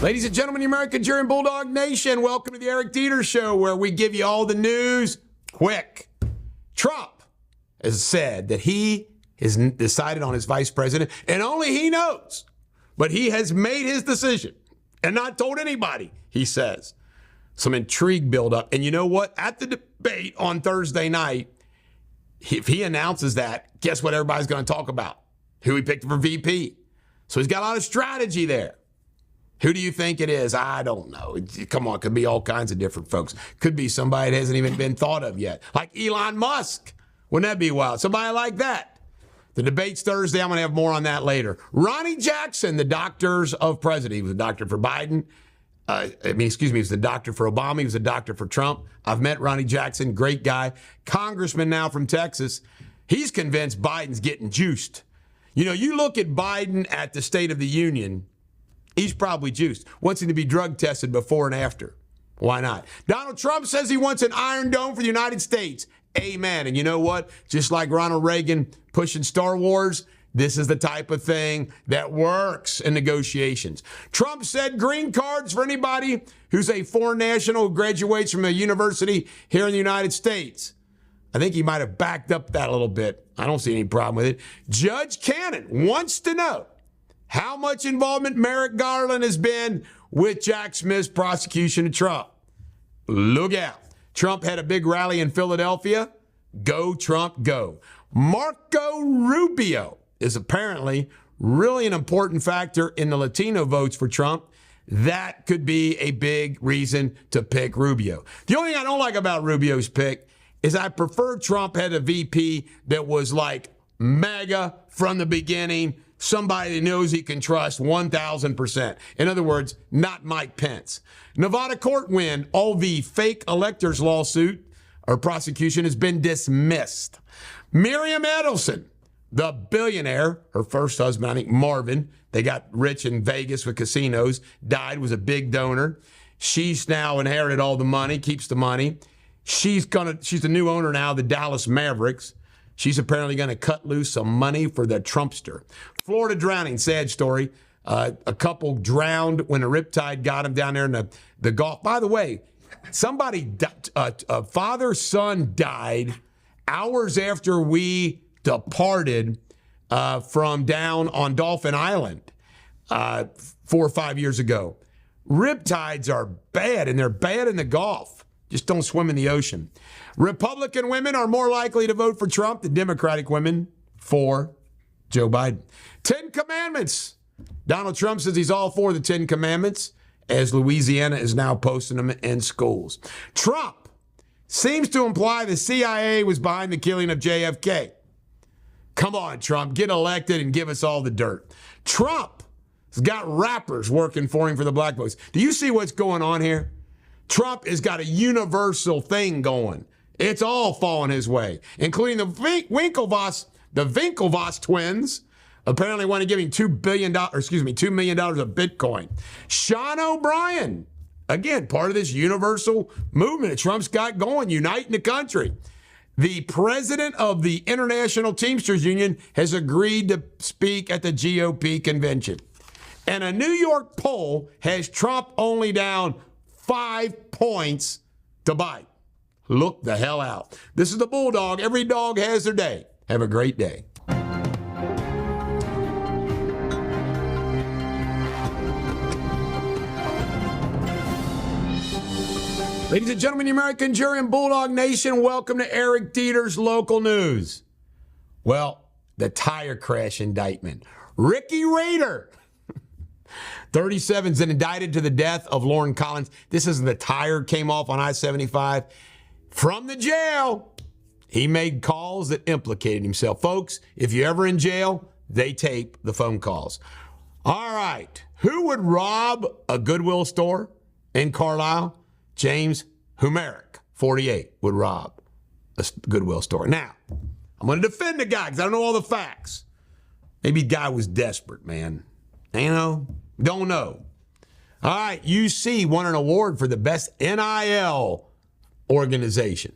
Ladies and gentlemen, the American Jury and Bulldog Nation, welcome to the Eric Deters Show, where we give you all the news quick. Trump has said that he has decided on his vice president, and only he knows. But he has made his decision and not told anybody, he says. Some intrigue build up. And you know what? At the debate on Thursday night, if he announces that, guess what everybody's going to talk about? Who he picked for VP. So he's got a lot of strategy there. Who do you think it is? I don't know. Come on, it could be all kinds of different folks. Could be somebody that hasn't even been thought of yet, like Elon Musk. Wouldn't that be wild? Somebody like that. The debate's Thursday. I'm going to have more on that later. Ronnie Jackson, the doctors of president. He was a doctor for Biden. He was the doctor for Obama. He was a doctor for Trump. I've met Ronnie Jackson, great guy. Congressman now from Texas. He's convinced Biden's getting juiced. You know, you look at Biden at the State of the Union, he's probably juiced. Wants him to be drug tested before and after. Why not? Donald Trump says he wants an Iron Dome for the United States. Amen. And you know what? Just like Ronald Reagan pushing Star Wars, this is the type of thing that works in negotiations. Trump said green cards for anybody who's a foreign national who graduates from a university here in the United States. I think he might have backed up that a little bit. I don't see any problem with it. Judge Cannon wants to know how much involvement Merrick Garland has been with Jack Smith's prosecution of Trump. Look out. Trump had a big rally in Philadelphia. Go, Trump, go. Marco Rubio is apparently really an important factor in the Latino votes for Trump. That could be a big reason to pick Rubio. The only thing I don't like about Rubio's pick is I prefer Trump had a VP that was like mega from the beginning, somebody that knows he can trust 1,000%. In other words, not Mike Pence. Nevada court win. All the fake electors lawsuit or prosecution has been dismissed. Miriam Edelson, the billionaire, her first husband, I think Marvin, they got rich in Vegas with casinos, died, was a big donor. She's now inherited all the money, keeps the money. She's the new owner now of the Dallas Mavericks. She's apparently going to cut loose some money for the Trumpster. Florida drowning, sad story. A couple drowned when a riptide got them down there in the Gulf. By the way, a father-son died hours after we departed from down on Dolphin Island 4 or 5 years ago. Riptides are bad, and they're bad in the Gulf. Just don't swim in the ocean. Republican women are more likely to vote for Trump than Democratic women for Joe Biden. 10 Commandments. Donald Trump says he's all for the 10 Commandments, as Louisiana is now posting them in schools. Trump seems to imply the CIA was behind the killing of JFK. Come on, Trump, get elected and give us all the dirt. Trump has got rappers working for him for the black votes. Do you see what's going on here? Trump has got a universal thing going. It's all falling his way, including the Winklevoss twins. Apparently want to give him $2 million of Bitcoin. Sean O'Brien, again, part of this universal movement that Trump's got going, uniting the country. The president of the International Teamsters Union has agreed to speak at the GOP convention. And a New York poll has Trump only down 5 points to Biden. Look the hell out. This is the Bulldog. Every dog has their day. Have a great day. Ladies and gentlemen, the American Jury and Bulldog Nation, welcome to Eric Deters Local News. Well, the tire crash indictment. Ricky Rader, 37, is indicted to the death of Lauren Collins. This is the tire came off on I-75. From the jail, he made calls that implicated himself. Folks, if you're ever in jail, they tape the phone calls. All right, who would rob a Goodwill store in Carlisle? James Humerick, 48, would rob a Goodwill store. Now, I'm going to defend the guy because I don't know all the facts. Maybe the guy was desperate, man. You know, don't know. All right, UC won an award for the best NIL organization.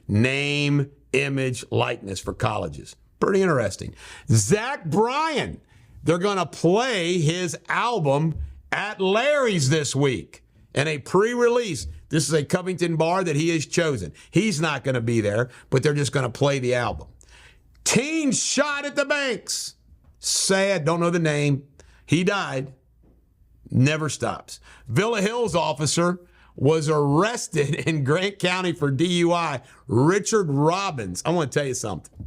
Name, image, likeness for colleges. Pretty interesting. Zach Bryan, they're going to play his album at Larry's this week in a pre-release. This is a Covington bar that he has chosen. He's not going to be there, but they're just going to play the album. Teen shot at the banks. Sad, don't know the name. He died. Never stops. Villa Hills officer was arrested in Grant County for DUI. Richard Robbins. I want to tell you something.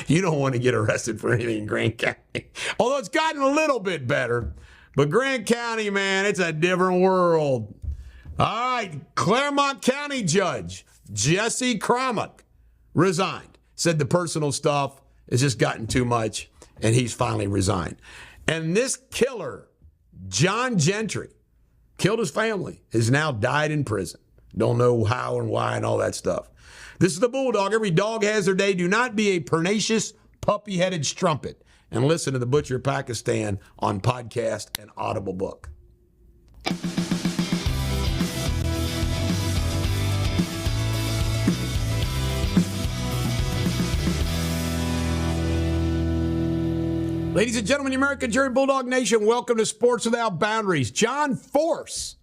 You don't want to get arrested for anything in Grant County. Although it's gotten a little bit better. But Grant County, man, it's a different world. All right, Claremont County Judge Jesse Cromack resigned. Said the personal stuff has just gotten too much, and he's finally resigned. And this killer, John Gentry, killed his family, has now died in prison. Don't know how and why and all that stuff. This is the Bulldog. Every dog has their day. Do not be a pernicious, puppy-headed strumpet. And listen to The Butcher of Pakistan on podcast and Audible book. Ladies and gentlemen, the American Jerry Bulldog Nation, welcome to Sports Without Boundaries. John Force,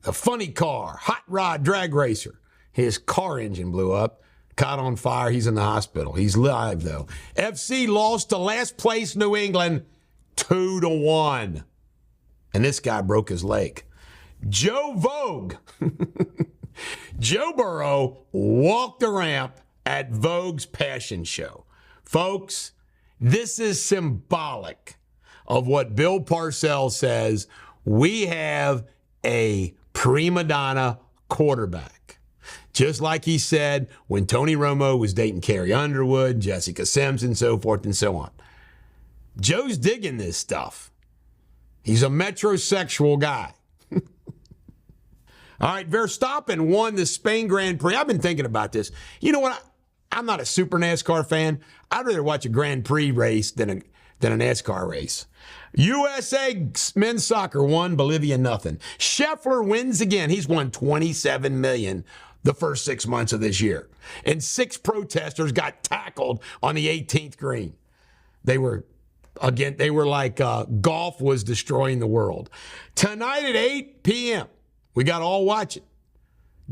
the funny car, hot rod drag racer. His car engine blew up, caught on fire. He's in the hospital. He's live, though. FC lost to last place New England 2-1. And this guy broke his leg. Joe Vogue. Joe Burrow walked the ramp at Vogue's Passion Show. Folks, this is symbolic of what Bill Parcells says. We have a prima donna quarterback. Just like he said when Tony Romo was dating Carrie Underwood, Jessica Simpson, so forth and so on. Joe's digging this stuff. He's a metrosexual guy. All right, Verstappen won the Spain Grand Prix. I've been thinking about this. You know what? I'm not a super NASCAR fan. I'd rather watch a Grand Prix race than a NASCAR race. USA men's soccer won, Bolivia nothing. Scheffler wins again. He's won $27 million the first 6 months of this year. And 6 protesters got tackled on the 18th green. They were like golf was destroying the world. Tonight at 8 p.m., we got to all watch it.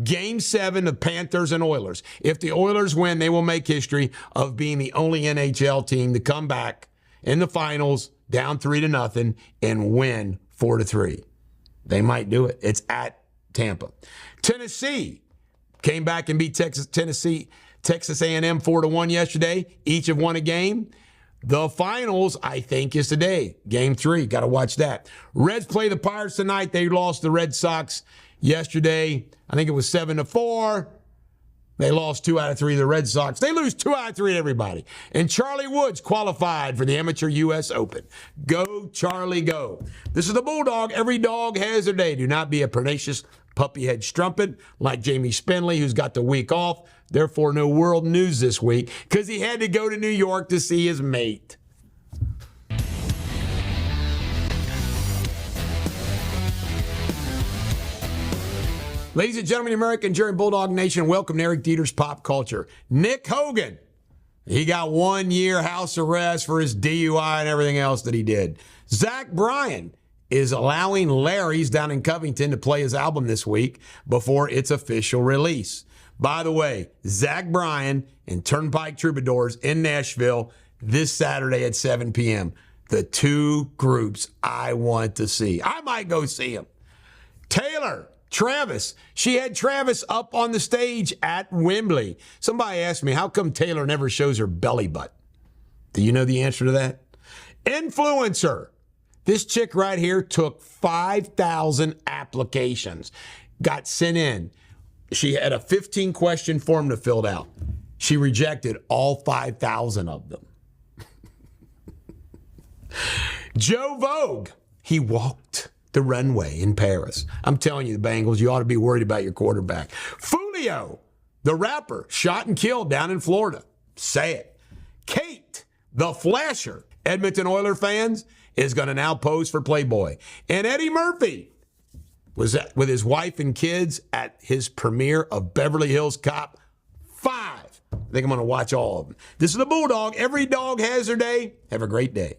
Game 7 of Panthers and Oilers. If the Oilers win, they will make history of being the only NHL team to come back in the finals down 3-0 and win 4-3. They might do it. It's at Tampa. Tennessee came back and beat Texas A&M 4-1 yesterday. Each have won a game. The finals, I think, is today. Game 3. Got to watch that. Reds play the Pirates tonight. They lost the Red Sox yesterday. I think it was 7-4. They lost 2 out of 3 to the Red Sox. They lose 2 out of 3 to everybody. And Charlie Woods qualified for the Amateur U.S. Open. Go, Charlie, go. This is the Bulldog. Every dog has their day. Do not be a pernicious puppy-head strumpet like Jamie Spindley, who's got the week off. Therefore, no world news this week because he had to go to New York to see his mate. Ladies and gentlemen, American Jerry Bulldog Nation, welcome to Eric Deters Pop Culture. Nick Hogan, he got 1 year house arrest for his DUI and everything else that he did. Zach Bryan is allowing Larry's down in Covington to play his album this week before its official release. By the way, Zach Bryan and Turnpike Troubadours in Nashville this Saturday at 7 p.m. The 2 groups I want to see. I might go see them. Travis. She had Travis up on the stage at Wembley. Somebody asked me, how come Taylor never shows her belly button? Do you know the answer to that? Influencer. This chick right here took 5,000 applications, got sent in. She had a 15-question form to fill out. She rejected all 5,000 of them. Joe Vogue. He walked the runway in Paris. I'm telling you, the Bengals, you ought to be worried about your quarterback. Fulio, the rapper, shot and killed down in Florida. Say it. Kate, the flasher, Edmonton Oilers fans, is going to now pose for Playboy. And Eddie Murphy was with his wife and kids at his premiere of Beverly Hills Cop 5. I think I'm going to watch all of them. This is the Bulldog. Every dog has their day. Have a great day.